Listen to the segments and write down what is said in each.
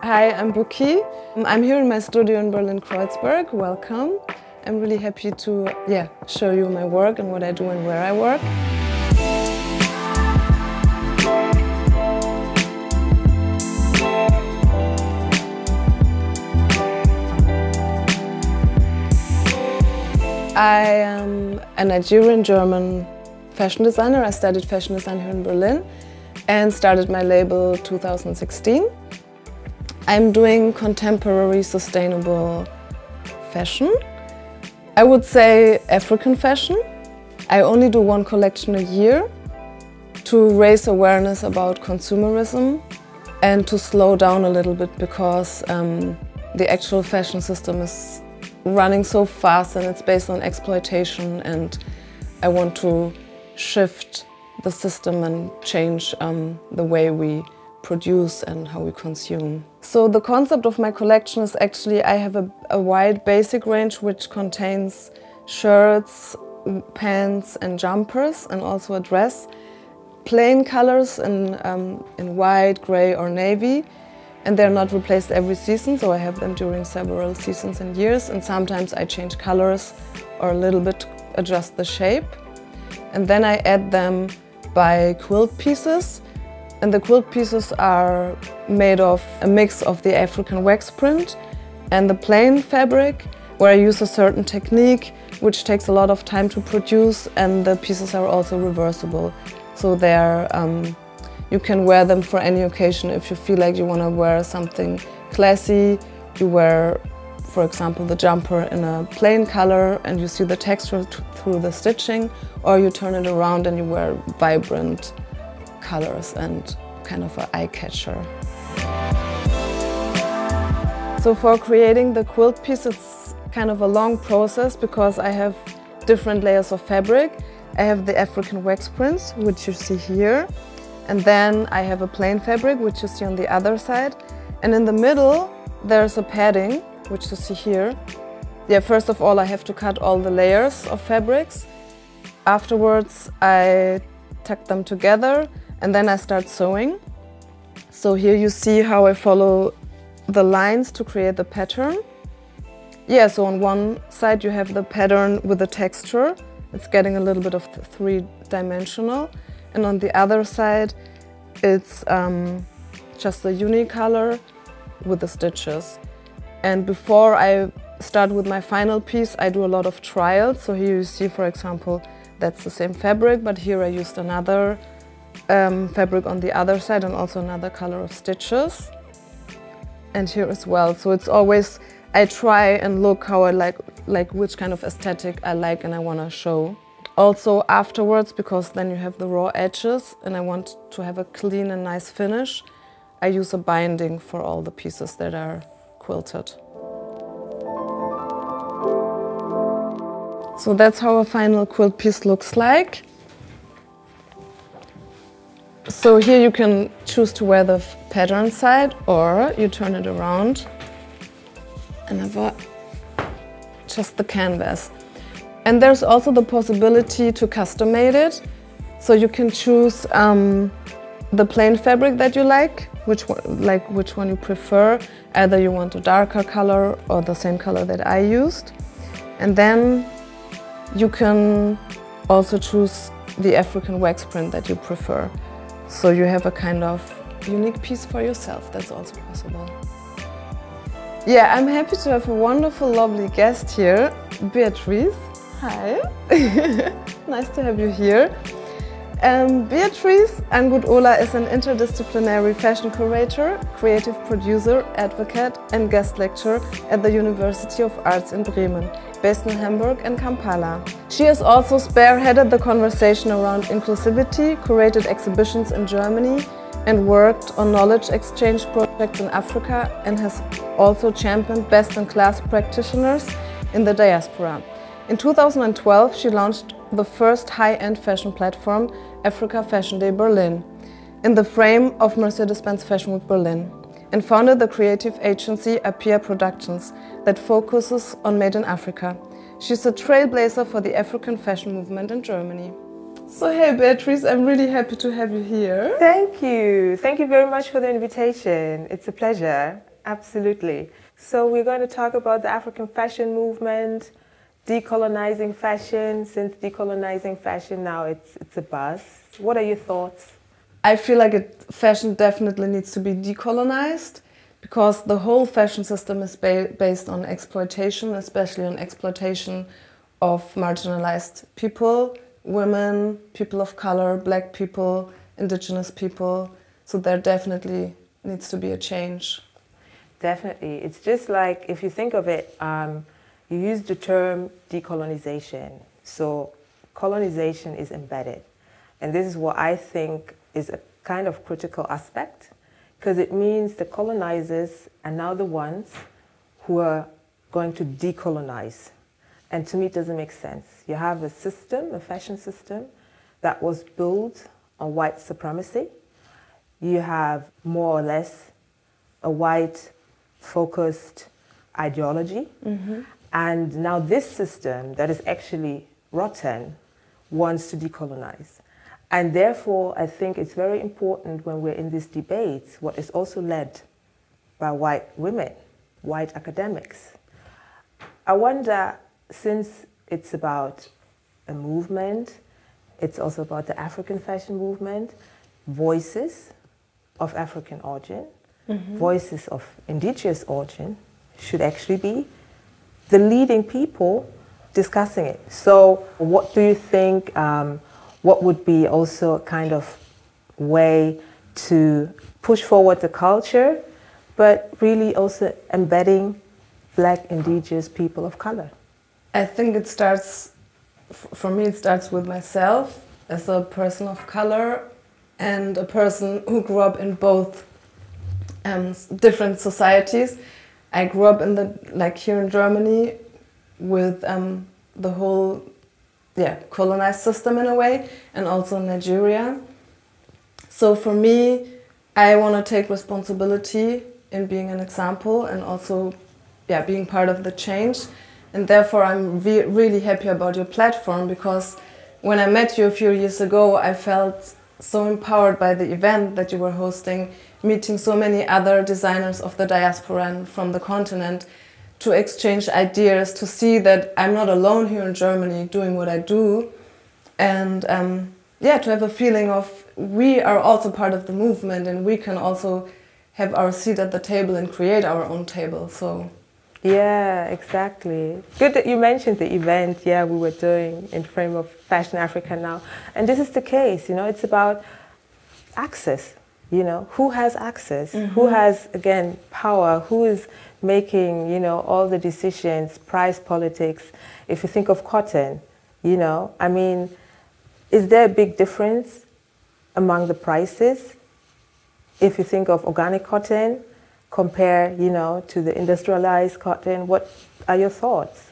Hi, I'm Buki. I'm here in my studio in Berlin-Kreuzberg. Welcome. I'm really happy to show you my work and what I do and where I work. I am a Nigerian-German fashion designer. I studied fashion design here in Berlin and started my label 2016. I'm doing contemporary sustainable fashion. I would say African fashion. I only do one collection a year to raise awareness about consumerism and to slow down a little bit because the actual fashion system is running so fast and it's based on exploitation, and I want to shift the system and change the way we produce and how we consume. So the concept of my collection is actually I have a wide basic range which contains shirts, pants and jumpers, and also a dress. Plain colors in white, grey or navy, and they're not replaced every season, so I have them during several seasons and years, and sometimes I change colors or a little bit adjust the shape. And then I add them by quilt pieces. And the quilt pieces are made of a mix of the African wax print and the plain fabric, where I use a certain technique which takes a lot of time to produce, and the pieces are also reversible. So they're, you can wear them for any occasion. If you feel like you want to wear something classy, you wear, for example, the jumper in a plain color and you see the texture through the stitching, or you turn it around and you wear vibrant colors and kind of an eye catcher. So for creating the quilt piece, it's kind of a long process because I have different layers of fabric. I have the African wax prints, which you see here, and then I have a plain fabric, which you see on the other side, and in the middle there's a padding, which you see here. First of all I have to cut all the layers of fabrics. Afterwards I tuck them together and then I start sewing. So here you see how I follow the lines to create the pattern. So on one side you have the pattern with the texture. It's getting a little bit of three-dimensional. And on the other side it's just the unicolor with the stitches. And before I start with my final piece, I do a lot of trials. So here you see, for example, that's the same fabric, but here I used another fabric on the other side and also another color of stitches. And here as well. So it's always, I try and look how I like which kind of aesthetic I like and I want to show. Also afterwards, because then you have the raw edges and I want to have a clean and nice finish, I use a binding for all the pieces that are quilted. So that's how a final quilt piece looks like. So here you can choose to wear the pattern side, or you turn it around and have just the canvas. And there's also the possibility to custom-made it. So you can choose the plain fabric that you like, which one you prefer. Either you want a darker color or the same color that I used. And then you can also choose the African wax print that you prefer. So you have a kind of unique piece for yourself. That's also possible. I'm happy to have a wonderful, lovely guest here, Beatrice. Hi. Nice to have you here. Beatrice Angut-Ola is an interdisciplinary fashion curator, creative producer, advocate and guest lecturer at the University of Arts in Bremen, based in Hamburg and Kampala. She has also spearheaded the conversation around inclusivity, curated exhibitions in Germany and worked on knowledge exchange projects in Africa, and has also championed best-in-class practitioners in the diaspora. In 2012, she launched the first high-end fashion platform, Africa Fashion Day Berlin, in the frame of Mercedes-Benz Fashion Week Berlin, and founded the creative agency Apia Productions that focuses on Made in Africa. She's a trailblazer for the African fashion movement in Germany. So hey Beatrice, I'm really happy to have you here. Thank you. Thank you very much for the invitation. It's a pleasure. Absolutely. So we're going to talk about the African fashion movement, decolonizing fashion. Since decolonizing fashion now it's a buzz. What are your thoughts? I feel like fashion definitely needs to be decolonized because the whole fashion system is based on exploitation, especially on exploitation of marginalized people, women, people of color, black people, indigenous people. So there definitely needs to be a change. Definitely. It's just like, if you think of it, you use the term decolonization. So colonization is embedded. And this is what I think is a kind of critical aspect, because it means the colonizers are now the ones who are going to decolonize. And to me, it doesn't make sense. You have a system, a fashion system, that was built on white supremacy. You have more or less a white-focused ideology. Mm-hmm. And now this system that is actually rotten wants to decolonize. And therefore, I think it's very important when we're in these debates, what is also led by white women, white academics. I wonder, since it's about a movement, it's also about the African fashion movement, voices of African origin, mm-hmm. voices of indigenous origin should actually be the leading people discussing it. So what do you think, what would be also a kind of way to push forward the culture, but really also embedding black, indigenous people of color? I think it starts, for me, it starts with myself as a person of color and a person who grew up in both different societies. I grew up in here in Germany with the whole colonized system in a way, and also in Nigeria. So for me, I want to take responsibility in being an example and also being part of the change. And therefore I'm really happy about your platform, because when I met you a few years ago, I felt so empowered by the event that you were hosting, meeting so many other designers of the diaspora and from the continent, to exchange ideas, to see that I'm not alone here in Germany doing what I do, and to have a feeling of we are also part of the movement and we can also have our seat at the table and create our own table. So. Yeah, exactly. Good that you mentioned the event, we were doing in frame of Fashion Africa now. And this is the case, it's about access, who has access, mm-hmm. who has, again, power, who is making, all the decisions, price politics. If you think of cotton, I mean, is there a big difference among the prices? If you think of organic cotton, compare, to the industrialized cotton, what are your thoughts?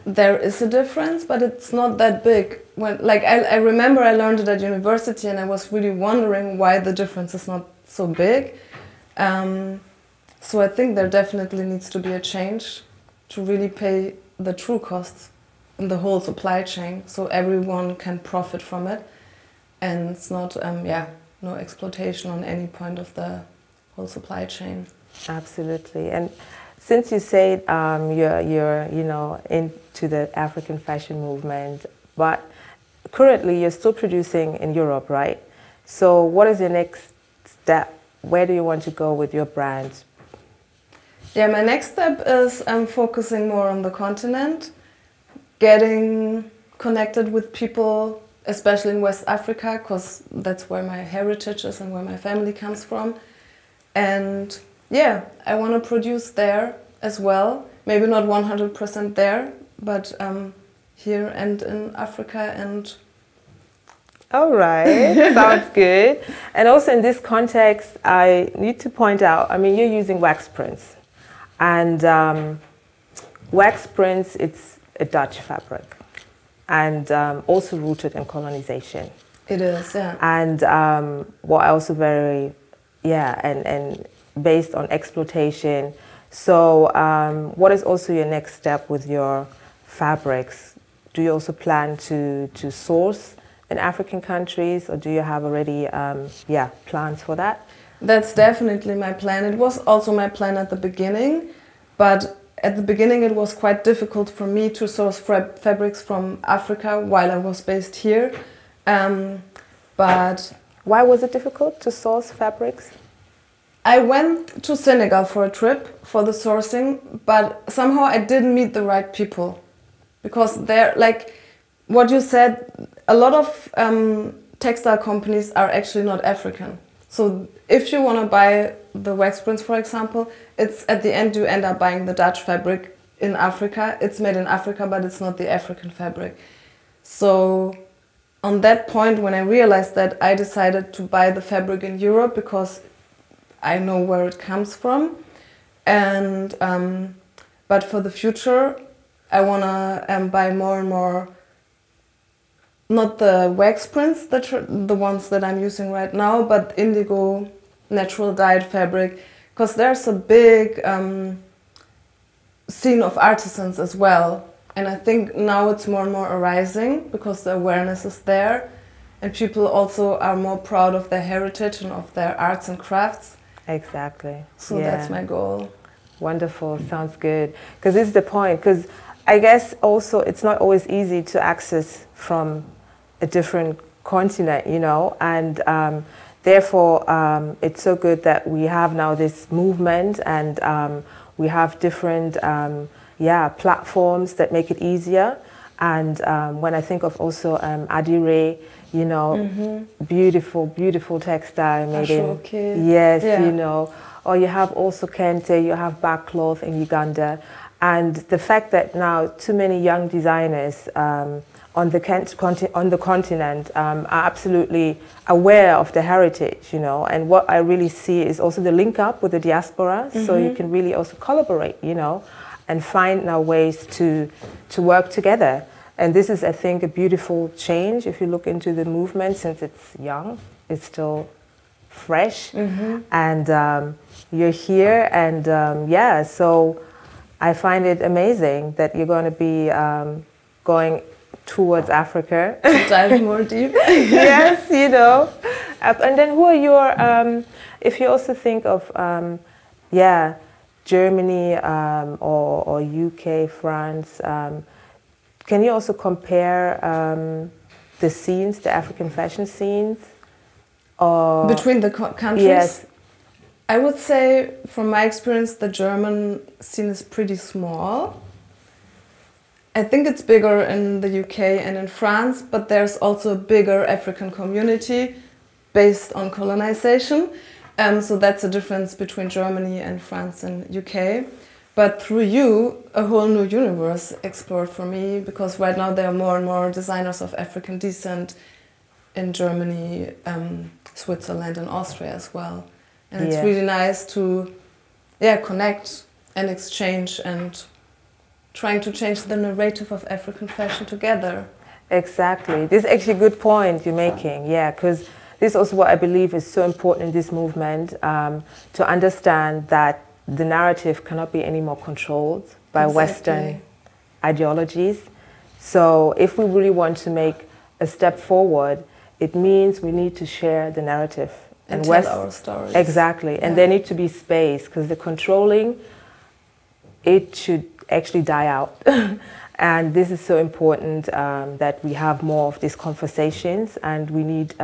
There is a difference, but it's not that big. I remember I learned it at university and I was really wondering why the difference is not so big. So I think there definitely needs to be a change to really pay the true costs in the whole supply chain, so everyone can profit from it, and it's not, no exploitation on any point of the whole supply chain. Absolutely. And since you said you're into the African fashion movement, but currently you're still producing in Europe, right? So what is your next step? Where do you want to go with your brand? Yeah, my next step is focusing more on the continent, getting connected with people, especially in West Africa, because that's where my heritage is and where my family comes from. And I want to produce there as well. Maybe not 100% there, but here and in Africa and... All right, sounds good. And also in this context, I need to point out, I mean, you're using wax prints. And wax prints, it's a Dutch fabric. And also rooted in colonization. It is, yeah. And what I also very, and based on exploitation. So what is also your next step with your fabrics? Do you also plan to source in African countries, or do you have already plans for that? That's definitely my plan. It was also my plan at the beginning, but at the beginning it was quite difficult for me to source fabrics from Africa while I was based here. But why was it difficult to source fabrics? I went to Senegal for a trip for the sourcing, but somehow I didn't meet the right people. Because they're like what you said, a lot of textile companies are actually not African. So if you want to buy the wax prints, for example, it's at the end you end up buying the Dutch fabric in Africa. It's made in Africa, but it's not the African fabric. So on that point, when I realized that, I decided to buy the fabric in Europe because I know where it comes from. And but for the future, I want to buy more and more, not the wax prints, the ones that I'm using right now, but indigo, natural dyed fabric, because there's a big scene of artisans as well. And I think now it's more and more arising because the awareness is there and people also are more proud of their heritage and of their arts and crafts. Exactly. So that's my goal. Wonderful, sounds good. Because this is the point, because I guess also it's not always easy to access from a different continent, you know, and therefore it's so good that we have now this movement and we have different platforms that make it easier. And when I think of also Adire, you know, beautiful, beautiful textile made in, yes, you know, or you have also Kente, you have backcloth in Uganda. And the fact that now too many young designers on the continent are absolutely aware of the heritage, you know, and what I really see is also the link up with the diaspora, so you can really also collaborate, you know, and find now ways to work together. And this is, I think, a beautiful change if you look into the movement, since it's young, it's still fresh, and you're here, and yeah, so I find it amazing that you're going to be going towards Africa. Dive more deep. Yes, you know. And then who are your, if you also think of, yeah, Germany or UK, France, can you also compare the scenes, the African fashion scenes? Or between the countries? Yes. I would say, from my experience, the German scene is pretty small. I think it's bigger in the UK and in France, but there's also a bigger African community based on colonization. So that's a difference between Germany and France and UK. But through you, a whole new universe explored for me, because right now there are more and more designers of African descent in Germany, Switzerland and Austria as well. And it's really nice to connect and exchange and trying to change the narrative of African fashion together. Exactly. This is actually a good point you're making, yeah, because this is also what I believe is so important in this movement, to understand that the narrative cannot be any more controlled by Western ideologies. So if we really want to make a step forward, it means we need to share the narrative. And tell our stories. Exactly. And there needs to be space, because the controlling, it should actually die out. And this is so important, that we have more of these conversations, and we need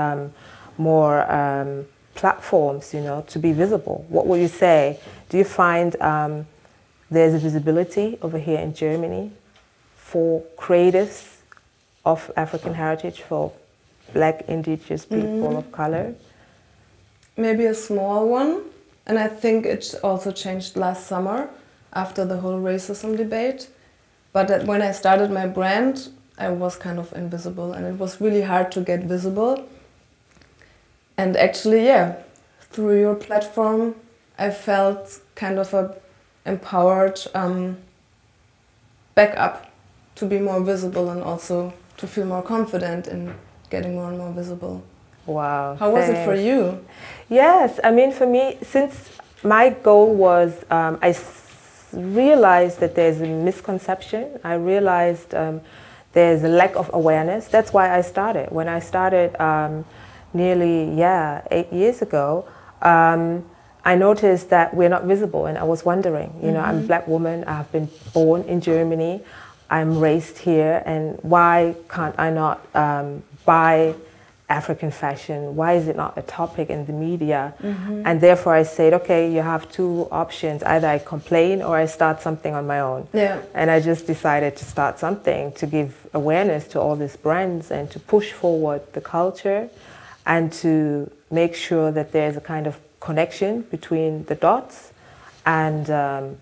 more platforms, you know, to be visible. What would you say? Do you find there's a visibility over here in Germany for creatives of African heritage, for Black, indigenous people of color? Maybe a small one, and I think it also changed last summer after the whole racism debate. But when I started my brand, I was kind of invisible, and it was really hard to get visible. And actually, through your platform, I felt kind of a empowered backup to be more visible and also to feel more confident in getting more and more visible. Wow. How was it for you? Yes, I mean, for me, since my goal was, I realized that there's a misconception. I realized there's a lack of awareness. That's why I started. When I started nearly, 8 years ago, I noticed that we're not visible, and I was wondering, you know, I'm a black woman, I've been born in Germany, I'm raised here, and why can't I not buy African fashion? Why is it not a topic in the media? And therefore I said, okay, you have two options. Either I complain or I start something on my own. Yeah. And I just decided to start something to give awareness to all these brands and to push forward the culture and to make sure that there's a kind of connection between the dots, and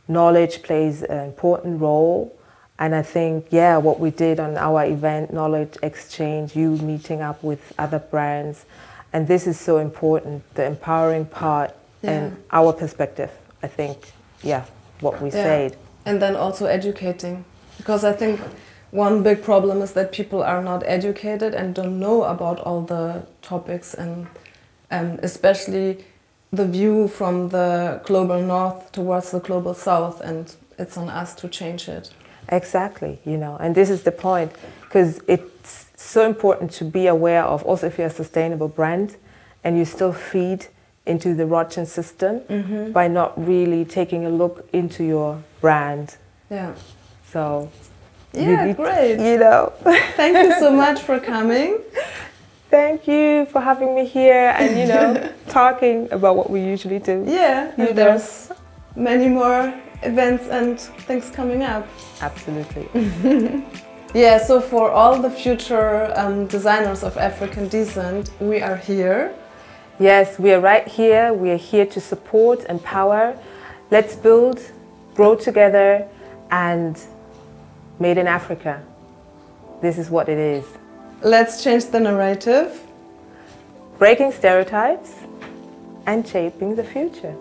knowledge plays an important role. And I think, yeah, what we did on our event, knowledge exchange, you meeting up with other brands, and this is so important, the empowering part and our perspective, I think, yeah, what we said. And then also educating, because I think one big problem is that people are not educated and don't know about all the topics, and especially the view from the global north towards the global south, and it's on us to change it. Exactly, you know, and this is the point, because it's so important to be aware of, also if you're a sustainable brand and you still feed into the rotten system by not really taking a look into your brand. Yeah. So, yeah, great. You know. Thank you so much for coming. Thank you for having me here and, you know, talking about what we usually do. Yeah, and there's many more events and things coming up. Absolutely. Yeah, so for all the future designers of African descent, we are here. Yes, we are right here. We are here to support, empower. Let's build, grow together, and made in Africa. This is what it is. Let's change the narrative. Breaking stereotypes and shaping the future.